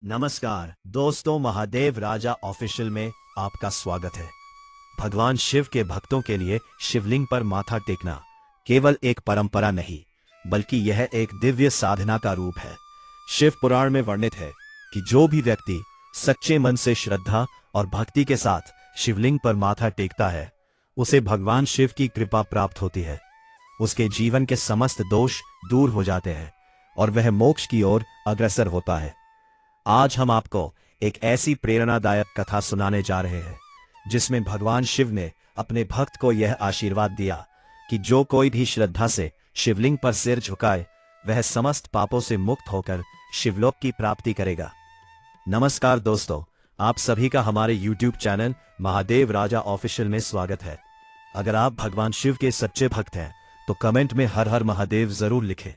नमस्कार दोस्तों, महादेव राजा ऑफिशियल में आपका स्वागत है। भगवान शिव के भक्तों के लिए शिवलिंग पर माथा टेकना केवल एक परंपरा नहीं, बल्कि यह एक दिव्य साधना का रूप है। शिव पुराण में वर्णित है कि जो भी व्यक्ति सच्चे मन से श्रद्धा और भक्ति के साथ शिवलिंग पर माथा टेकता है, उसे भगवान शिव की कृपा प्राप्त होती है। उसके जीवन के समस्त दोष दूर हो जाते हैं और वह मोक्ष की ओर अग्रसर होता है। आज हम आपको एक ऐसी प्रेरणादायक कथा सुनाने जा रहे हैं जिसमें भगवान शिव ने अपने भक्त को यह आशीर्वाद दिया कि जो कोई भी श्रद्धा से शिवलिंग पर सिर झुकाए, वह समस्त पापों से मुक्त होकर शिवलोक की प्राप्ति करेगा। नमस्कार दोस्तों, आप सभी का हमारे YouTube चैनल महादेव राजा ऑफिशियल में स्वागत है। अगर आप भगवान शिव के सच्चे भक्त हैं तो कमेंट में हर हर महादेव जरूर लिखें।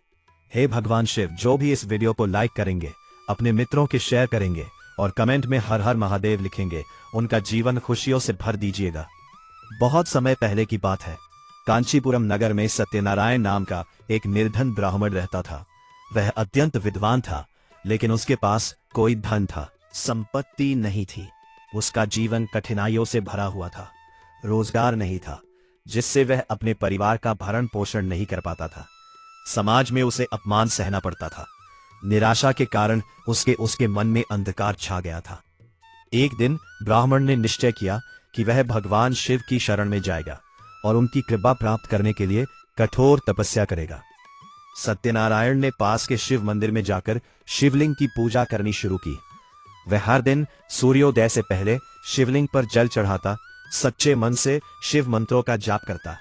हे भगवान शिव, जो भी इस वीडियो को लाइक करेंगे, अपने मित्रों के शेयर करेंगे और कमेंट में हर हर महादेव लिखेंगे, उनका जीवन खुशियों से भर दीजिएगा। बहुत समय पहले की बात है। कांचीपुरम नगर में सत्यनारायण नाम का एक निर्धन ब्राह्मण रहता था। वह अत्यंत विद्वान था, लेकिन उसके पास कोई धन था, संपत्ति नहीं थी। उसका जीवन कठिनाइयों से भरा हुआ था। रोजगार नहीं था, जिससे वह अपने परिवार का भरण पोषण नहीं कर पाता था। समाज में उसे अपमान सहना पड़ता था। निराशा के कारण उसके मन में अंधकार छा गया था। एक दिन ब्राह्मण ने निश्चय किया कि वह भगवान शिव की शरण में जाएगा और उनकी कृपा प्राप्त करने के लिए कठोर तपस्या करेगा। सत्यनारायण ने पास के शिव मंदिर में जाकर शिवलिंग की पूजा करनी शुरू की। वह हर दिन सूर्योदय से पहले शिवलिंग पर जल चढ़ाता, सच्चे मन से शिव मंत्रों का जाप करता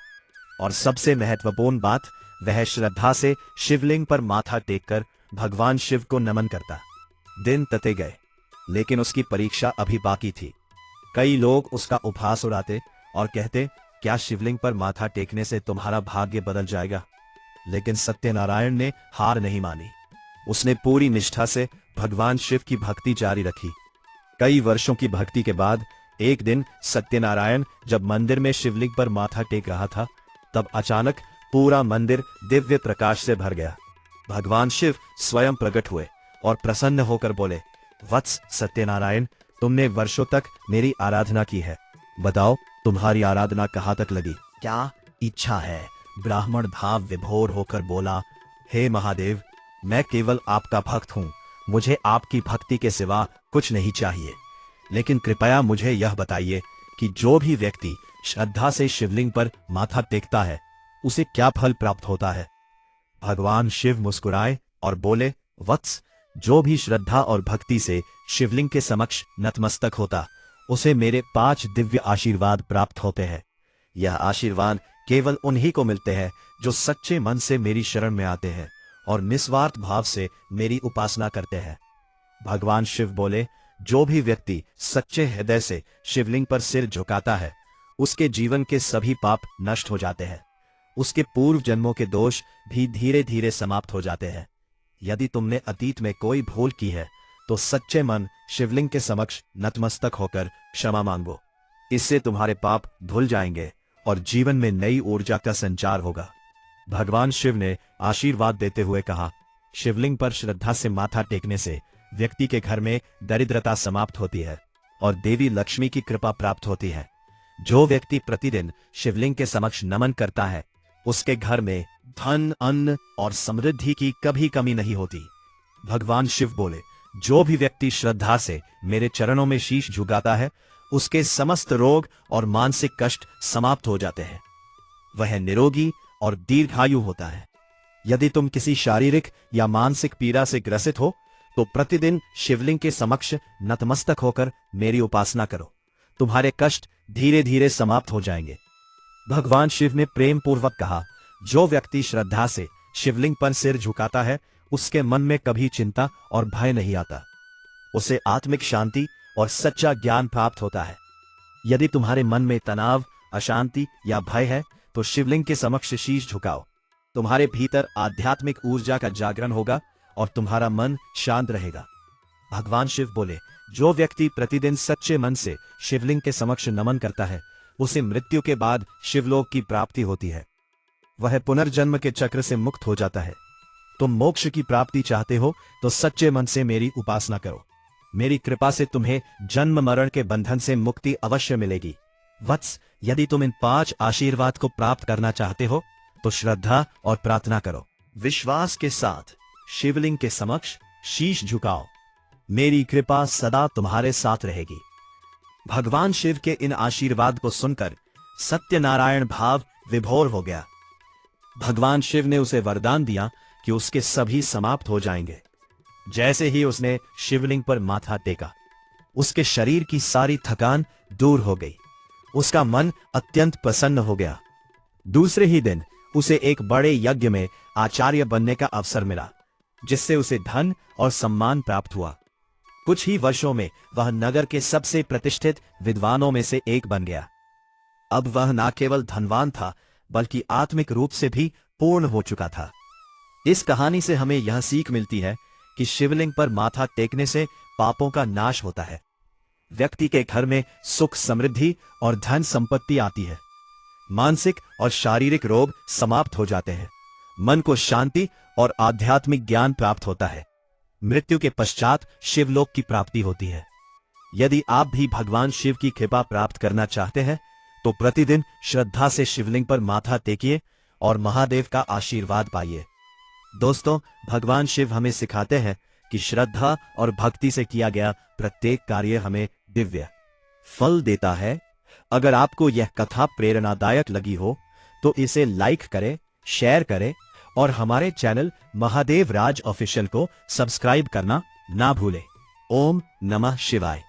और सबसे महत्वपूर्ण बात, वह श्रद्धा से शिवलिंग पर माथा टेककर भगवान शिव को नमन करता। दिन तते गए, लेकिन उसकी परीक्षा अभी बाकी थी। कई लोग उसका उपहास उड़ाते और कहते, क्या शिवलिंग पर माथा टेकने से तुम्हारा भाग्य बदल जाएगा? लेकिन सत्यनारायण ने हार नहीं मानी। उसने पूरी निष्ठा से भगवान शिव की भक्ति जारी रखी। कई वर्षों की भक्ति के बाद एक दिन सत्यनारायण जब मंदिर में शिवलिंग पर माथा टेक रहा था, तब अचानक पूरा मंदिर दिव्य प्रकाश से भर गया। भगवान शिव स्वयं प्रकट हुए और प्रसन्न होकर बोले, वत्स सत्यनारायण, तुमने वर्षों तक मेरी आराधना की है। बताओ, तुम्हारी आराधना कहाँ तक लगी? क्या इच्छा है? ब्राह्मण भाव विभोर होकर बोला, हे महादेव, मैं केवल आपका भक्त हूँ। मुझे आपकी भक्ति के सिवा कुछ नहीं चाहिए। लेकिन कृपया मुझे यह बताइए कि जो भी व्यक्ति श्रद्धा से शिवलिंग पर माथा टेकता है, उसे क्या फल प्राप्त होता है? भगवान शिव मुस्कुराए और बोले, वत्स, जो भी श्रद्धा और भक्ति से शिवलिंग के समक्ष नतमस्तक होता, उसे मेरे 5 दिव्य आशीर्वाद प्राप्त होते हैं। यह आशीर्वाद केवल उन्हीं को मिलते हैं जो सच्चे मन से मेरी शरण में आते हैं और निस्वार्थ भाव से मेरी उपासना करते हैं। भगवान शिव बोले, जो भी व्यक्ति सच्चे हृदय से शिवलिंग पर सिर झुकाता है, उसके जीवन के सभी पाप नष्ट हो जाते हैं। उसके पूर्व जन्मों के दोष भी धीरे धीरे समाप्त हो जाते हैं। यदि तुमने अतीत में कोई भूल की है, तो सच्चे मन शिवलिंग के समक्ष नतमस्तक होकर क्षमा मांगो। इससे तुम्हारे पाप धुल जाएंगे और जीवन में नई ऊर्जा का संचार होगा। भगवान शिव ने आशीर्वाद देते हुए कहा, शिवलिंग पर श्रद्धा से माथा टेकने से व्यक्ति के घर में दरिद्रता समाप्त होती है और देवी लक्ष्मी की कृपा प्राप्त होती है। जो व्यक्ति प्रतिदिन शिवलिंग के समक्ष नमन करता है, उसके घर में धन, अन्न और समृद्धि की कभी कमी नहीं होती। भगवान शिव बोले, जो भी व्यक्ति श्रद्धा से मेरे चरणों में शीश झुकाता है, उसके समस्त रोग और मानसिक कष्ट समाप्त हो जाते हैं। वह निरोगी और दीर्घायु होता है। यदि तुम किसी शारीरिक या मानसिक पीड़ा से ग्रसित हो, तो प्रतिदिन शिवलिंग के समक्ष नतमस्तक होकर मेरी उपासना करो। तुम्हारे कष्ट धीरे धीरे समाप्त हो जाएंगे। भगवान शिव ने प्रेम पूर्वक कहा, जो व्यक्ति श्रद्धा से शिवलिंग पर सिर झुकाता है, उसके मन में कभी चिंता और भय नहीं आता। उसे आत्मिक शांति और सच्चा ज्ञान प्राप्त होता है। यदि तुम्हारे मन में तनाव, अशांति या भय है, तो शिवलिंग के समक्ष शीश झुकाओ। तुम्हारे भीतर आध्यात्मिक ऊर्जा का जागरण होगा और तुम्हारा मन शांत रहेगा। भगवान शिव बोले, जो व्यक्ति प्रतिदिन सच्चे मन से शिवलिंग के समक्ष नमन करता है, उसे मृत्यु के बाद शिवलोक की प्राप्ति होती है। वह पुनर्जन्म के चक्र से मुक्त हो जाता है। तुम मोक्ष की प्राप्ति चाहते हो तो सच्चे मन से मेरी उपासना करो। मेरी कृपा से तुम्हें जन्म मरण के बंधन से मुक्ति अवश्य मिलेगी। वत्स, यदि तुम इन 5 आशीर्वाद को प्राप्त करना चाहते हो तो श्रद्धा और प्रार्थना करो। विश्वास के साथ शिवलिंग के समक्ष शीश झुकाओ। मेरी कृपा सदा तुम्हारे साथ रहेगी। भगवान शिव के इन आशीर्वाद को सुनकर सत्यनारायण भाव विभोर हो गया। भगवान शिव ने उसे वरदान दिया कि उसके सभी समाप्त हो जाएंगे। जैसे ही उसने शिवलिंग पर माथा टेका, उसके शरीर की सारी थकान दूर हो गई। उसका मन अत्यंत प्रसन्न हो गया। दूसरे ही दिन उसे एक बड़े यज्ञ में आचार्य बनने का अवसर मिला, जिससे उसे धन और सम्मान प्राप्त हुआ। कुछ ही वर्षों में वह नगर के सबसे प्रतिष्ठित विद्वानों में से एक बन गया। अब वह न केवल धनवान था, बल्कि आत्मिक रूप से भी पूर्ण हो चुका था। इस कहानी से हमें यह सीख मिलती है कि शिवलिंग पर माथा टेकने से पापों का नाश होता है। व्यक्ति के घर में सुख, समृद्धि और धन संपत्ति आती है। मानसिक और शारीरिक रोग समाप्त हो जाते हैं। मन को शांति और आध्यात्मिक ज्ञान प्राप्त होता है। मृत्यु के पश्चात शिवलोक की प्राप्ति होती है। यदि आप भी भगवान शिव की कृपा प्राप्त करना चाहते हैं तो प्रतिदिन श्रद्धा से शिवलिंग पर माथा टेकिए और महादेव का आशीर्वाद पाइए। दोस्तों, भगवान शिव हमें सिखाते हैं कि श्रद्धा और भक्ति से किया गया प्रत्येक कार्य हमें दिव्य फल देता है। अगर आपको यह कथा प्रेरणादायक लगी हो तो इसे लाइक करें, शेयर करें और हमारे चैनल महादेव राज ऑफिशियल को सब्सक्राइब करना ना भूलें। ओम नमः शिवाय।